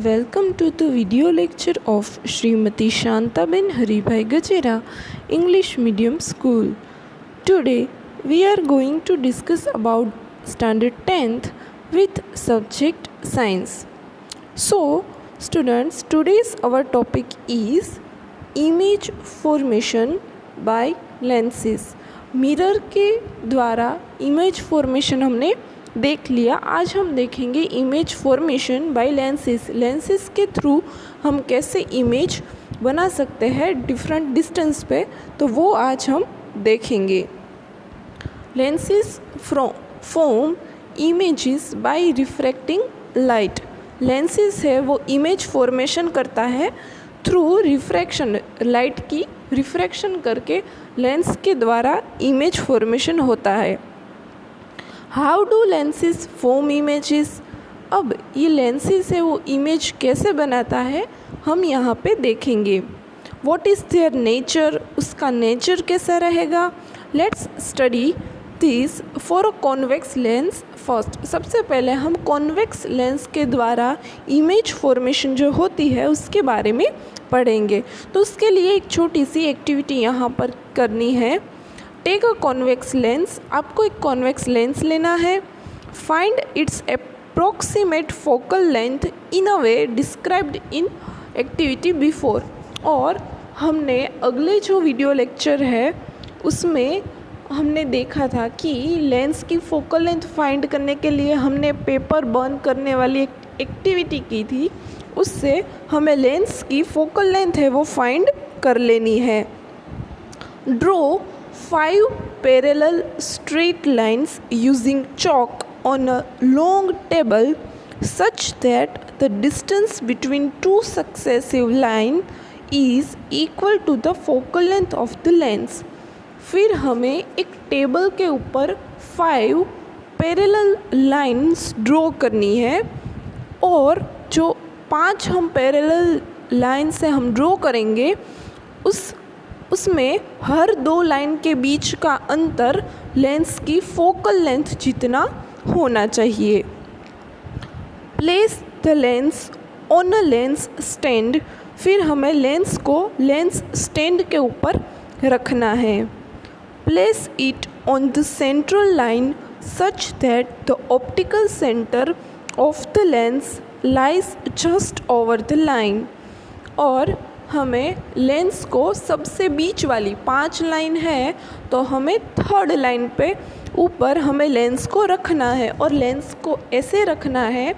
Welcome to the video lecture of Srimati Shantaben Haribhai Gajera, English Medium School. Today we are going to discuss about Standard 10th with subject Science. So students, today's our topic is image formation by lenses. Mirror के द्वारा image formation हमने देख लिया। आज हम देखेंगे image formation by lenses. Lenses के through हम कैसे इमेज बना सकते हैं डिफरेंट डिस्टेंस पे, तो वो आज हम देखेंगे। Lenses form images bye refracting light. Lenses है वो इमेज फॉर्मेशन करता है थ्रू रिफ्रैक्शन, लाइट की रिफ्रैक्शन करके लेंस के द्वारा इमेज फॉर्मेशन होता है। How do lenses form images. अब ये लेंसेज है वो इमेज कैसे बनाता है हम यहाँ पे देखेंगे। व्हाट इज़ देयर नेचर, उसका नेचर कैसा रहेगा। Let's study this for a convex lens first. सबसे पहले हम कॉन्वेक्स लेंस के द्वारा इमेज फॉर्मेशन जो होती है उसके बारे में पढ़ेंगे। तो उसके लिए एक छोटी सी एक्टिविटी यहाँ पर करनी है। Take a convex lens. आपको एक कॉन्वेक्स लेंस लेना है। Find its approximate focal length in a way described in activity before. और हमने अगले जो वीडियो लेक्चर है उसमें हमने देखा था कि लेंस की फोकल लेंथ फाइंड करने के लिए हमने पेपर बर्न करने वाली एक एक्टिविटी की थी। उससे हमें लेंस की फोकल लेंथ है वो फाइंड कर लेनी है। Draw 5 parallel straight lines using chalk on a long table such that the distance between two successive lines is equal to the focal length of the lens। फिर हमें एक table के ऊपर 5 पैरेलल लाइंस ड्रॉ करनी है और जो 5 हम पैरेलल लाइन से हम ड्रॉ करेंगे उसमें हर 2 लाइन के बीच का अंतर लेंस की फोकल लेंथ जितना होना चाहिए। Place the lens on a lens stand. फिर हमें लेंस को लेंस स्टैंड के ऊपर रखना है। Place it on the central line such that the optical centre of the lens lies just over the line. और हमें लेंस को सबसे बीच वाली 5 लाइन है तो हमें 3rd लाइन पे ऊपर हमें लेंस को रखना है और लेंस को ऐसे रखना है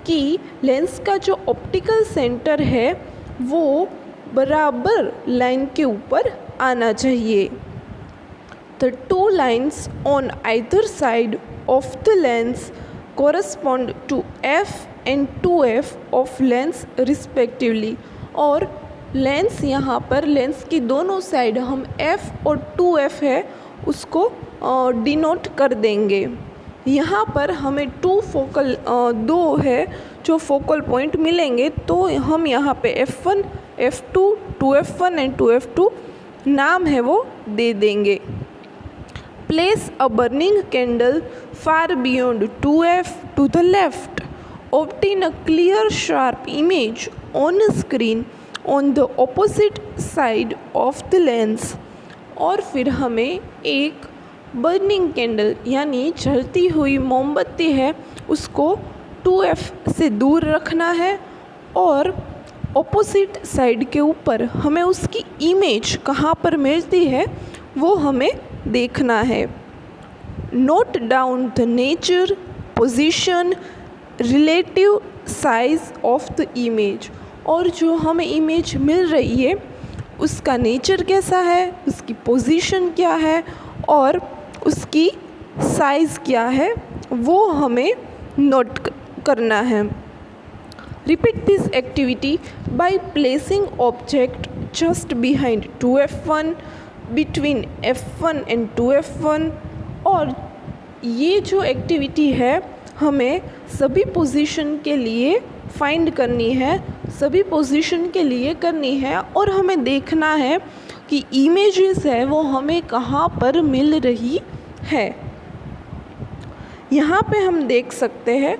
कि लेंस का जो ऑप्टिकल सेंटर है वो बराबर लाइन के ऊपर आना चाहिए। The 2 lines on either side of the lens correspond to f and 2f of lens respectively। और लेंस यहाँ पर लेंस की दोनों साइड हम f और 2f है उसको डिनोट कर देंगे। यहाँ पर हमें 2 है जो फोकल पॉइंट मिलेंगे, तो हम यहाँ पे f1, f2, 2f1 and 2f2 नाम है वो दे देंगे। Place a burning candle far beyond 2f to the left. Obtain a clear sharp image on screen on the opposite side of the lens. और फिर हमें एक बर्निंग कैंडल यानी जलती हुई मोमबत्ती है उसको 2f से दूर रखना है और ऑपोजिट साइड के ऊपर हमें उसकी इमेज कहाँ पर मिलती है वो हमें देखना है। Note down the nature, position, relative size of the image. और जो हमें इमेज मिल रही है उसका नेचर कैसा है, उसकी पोजीशन क्या है और उसकी साइज़ क्या है वो हमें नोट करना है। Repeat this activity by placing object just behind 2f1, between f1 and 2f1। और ये जो एक्टिविटी है हमें सभी पोजीशन के लिए फाइंड करनी है, सभी पोजीशन के लिए करनी है और हमें देखना है कि इमेजेस है वो हमें कहाँ पर मिल रही है। यहाँ पे हम देख सकते हैं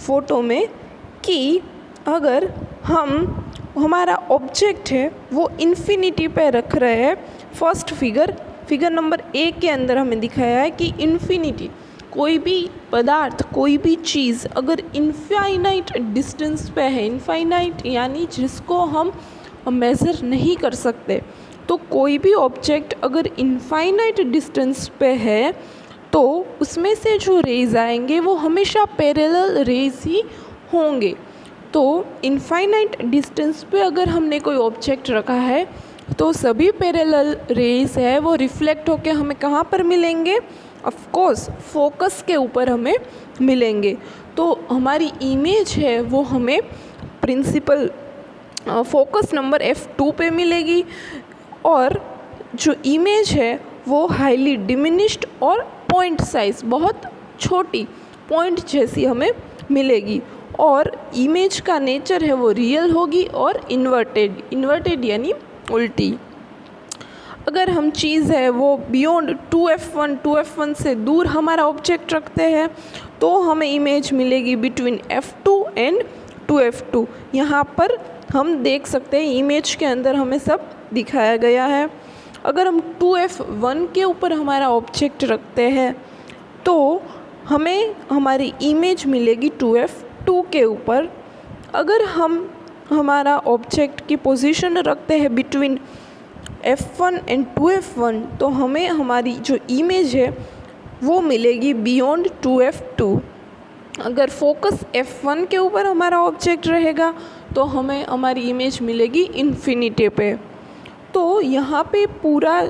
फ़ोटो में कि अगर हम हमारा ऑब्जेक्ट है वो इन्फिनिटी पे रख रहे हैं, फर्स्ट फिगर नंबर ए के अंदर हमें दिखाया है कि इन्फिनिटी, कोई भी पदार्थ, कोई भी चीज़ अगर इनफाइनाइट डिस्टेंस पे है, इनफाइनाइट यानी जिसको हम मेज़र नहीं कर सकते, तो कोई भी ऑब्जेक्ट अगर इनफाइनाइट डिस्टेंस पे है तो उसमें से जो रेज आएंगे वो हमेशा पैरेलल रेज ही होंगे। तो इनफाइनाइट डिस्टेंस पे अगर हमने कोई ऑब्जेक्ट रखा है तो सभी पैरेलल रेज है वो रिफ्लेक्ट होके हमें कहाँ पर मिलेंगे, ऑफ कोर्स फोकस के ऊपर हमें मिलेंगे। तो हमारी इमेज है वो हमें प्रिंसिपल फोकस नंबर F2 पे मिलेगी और जो इमेज है वो हाईली डिमिनिश्ड और पॉइंट साइज़ बहुत छोटी पॉइंट जैसी हमें मिलेगी और इमेज का नेचर है वो रियल होगी और इन्वर्टेड यानी उल्टी। अगर हम चीज़ है वो बियॉन्ड 2F1 से दूर हमारा ऑब्जेक्ट रखते हैं तो हमें इमेज मिलेगी बिटवीन F2 एंड 2F2। यहाँ पर हम देख सकते हैं इमेज के अंदर हमें सब दिखाया गया है। अगर हम 2F1 के ऊपर हमारा ऑब्जेक्ट रखते हैं तो हमें हमारी इमेज मिलेगी 2F2 के ऊपर। अगर हम हमारा ऑब्जेक्ट की पोजीशन रखते हैं बिटवीन F1 एंड 2F1 तो हमें हमारी जो इमेज है वो मिलेगी बियॉन्ड 2F2। अगर फोकस F1 के ऊपर हमारा ऑब्जेक्ट रहेगा तो हमें हमारी इमेज मिलेगी इन्फिनिटी पे। तो यहाँ पे पूरा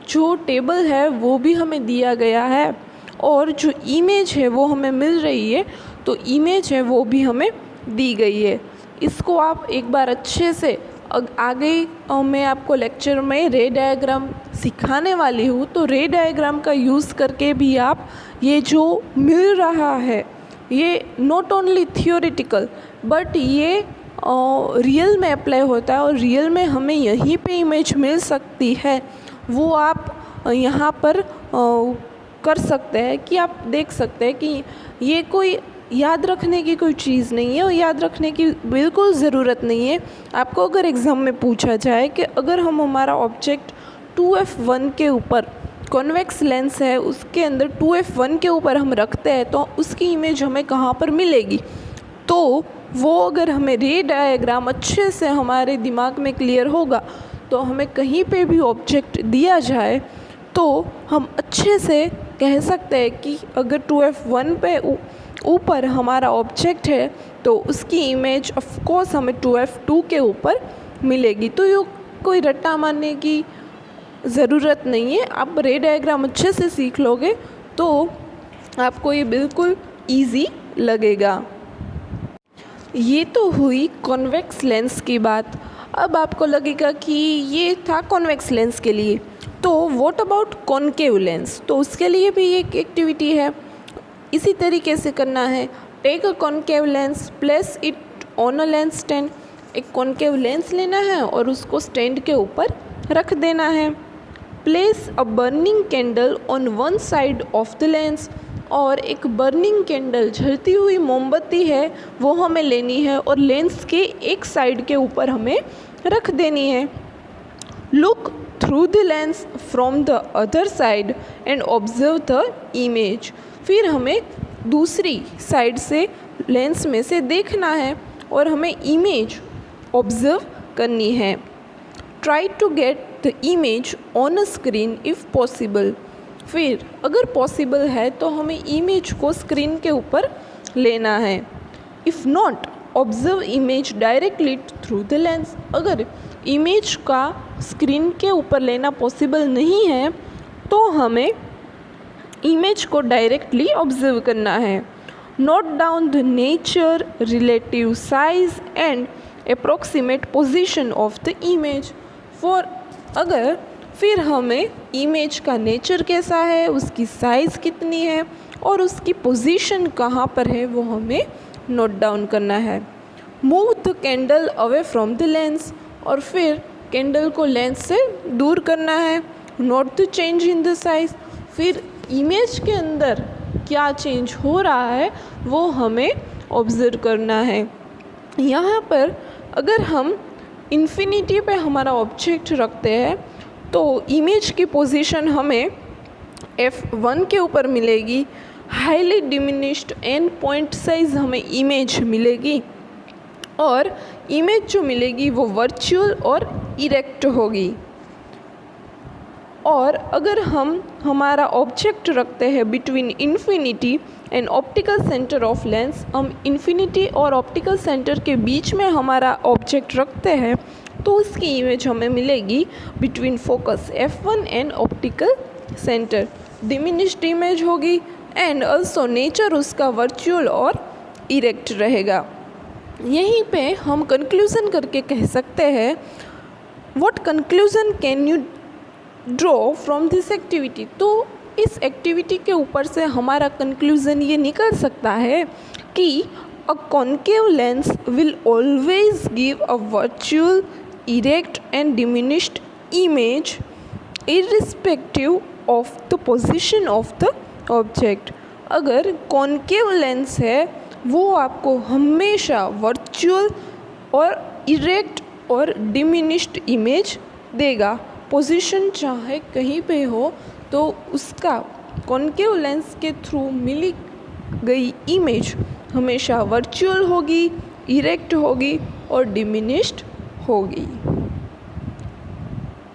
जो टेबल है वो भी हमें दिया गया है और जो इमेज है वो हमें मिल रही है, तो इमेज है वो भी हमें दी गई है। इसको आप एक बार अच्छे से आगे मैं आपको लेक्चर में रे डायग्राम सिखाने वाली हूँ, तो रे डायग्राम का यूज़ करके भी आप ये जो मिल रहा है ये नॉट ओनली थियोरेटिकल बट ये रियल में अप्लाई होता है और रियल में हमें यहीं पे इमेज मिल सकती है, वो आप यहाँ पर कर सकते हैं कि आप देख सकते हैं कि ये कोई याद रखने की कोई चीज़ नहीं है और याद रखने की बिल्कुल ज़रूरत नहीं है। आपको अगर एग्ज़ाम में पूछा जाए कि अगर हम हमारा ऑब्जेक्ट 2F1 के ऊपर कॉन्वेक्स लेंस है उसके अंदर 2F1 के ऊपर हम रखते हैं तो उसकी इमेज हमें कहाँ पर मिलेगी, तो वो अगर हमें रे डायग्राम अच्छे से हमारे दिमाग में क्लियर होगा तो हमें कहीं पे भी ऑब्जेक्ट दिया जाए तो हम अच्छे से कह सकते हैं कि अगर 2F1 पे ऊपर हमारा ऑब्जेक्ट है तो उसकी इमेज ऑफ कोर्स हमें 2F2 के ऊपर मिलेगी। तो ये कोई रट्टा मारने की ज़रूरत नहीं है, आप रे डायग्राम अच्छे से सीख लोगे तो आपको ये बिल्कुल ईजी लगेगा। ये तो हुई कॉन्वेक्स लेंस की बात। अब आपको लगेगा कि ये था कॉन्वेक्स लेंस के लिए, तो व्हाट अबाउट कॉनकेव लेंस, तो उसके लिए भी एक एक्टिविटी है, इसी तरीके से करना है। Take a concave lens, place it on a lens stand. एक कॉनकेव लेंस लेना है और उसको स्टैंड के ऊपर रख देना है। Place a burning candle on one side of the lens, और एक बर्निंग कैंडल जलती हुई मोमबत्ती है वो हमें लेनी है और लेंस के एक साइड के ऊपर हमें रख देनी है। Look through the lens from the other side and observe the image. फिर हमें दूसरी साइड से लेंस में से देखना है और हमें इमेज ऑब्जर्व करनी है। Try to get the image on a screen if possible. फिर अगर पॉसिबल है तो हमें इमेज को स्क्रीन के ऊपर लेना है। If not, observe image directly through the lens. अगर इमेज का स्क्रीन के ऊपर लेना पॉसिबल नहीं है तो हमें इमेज को डायरेक्टली ऑब्जर्व करना है। Note down the nature, relative size and approximate position of the image. For अगर फिर हमें इमेज का नेचर कैसा है, उसकी साइज़ कितनी है और उसकी पोजीशन कहाँ पर है वो हमें नोट डाउन करना है। Move the candle away from the lens, और फिर कैंडल को लेंस से दूर करना है। Note the change in the size, फिर इमेज के अंदर क्या चेंज हो रहा है वो हमें ऑब्जर्व करना है। यहाँ पर अगर हम इन्फिनिटी पे हमारा ऑब्जेक्ट रखते हैं तो इमेज की पोजीशन हमें F1 के ऊपर मिलेगी, highly diminished and point size हमें इमेज मिलेगी, और इमेज जो मिलेगी वो वर्चुअल और इरेक्ट होगी। और अगर हम हमारा ऑब्जेक्ट रखते हैं between infinity and optical centre of lens, हम इन्फिनिटी और ऑप्टिकल सेंटर के बीच में हमारा ऑब्जेक्ट रखते हैं तो उसकी इमेज हमें मिलेगी between focus F1 and optical centre, diminished image होगी एंड ऑल्सो नेचर उसका वर्चुअल और इरेक्ट रहेगा। यहीं पे हम कंक्लूज़न करके कह सकते हैं, what conclusion can you draw from this activity. तो इस एक्टिविटी के ऊपर से हमारा कंक्लूज़न ये निकल सकता है कि a concave lens will always give a virtual, erect and diminished image irrespective of the position of the object. अगर कॉन्केव लेंस है वो आपको हमेशा वर्चुअल और इरेक्ट और डिमिनिश्ड इमेज देगा, पोजीशन चाहे कहीं पे हो तो उसका कॉन्केव लेंस के थ्रू मिली गई इमेज हमेशा वर्चुअल होगी, इरेक्ट होगी और डिमिनिश्ड होगी।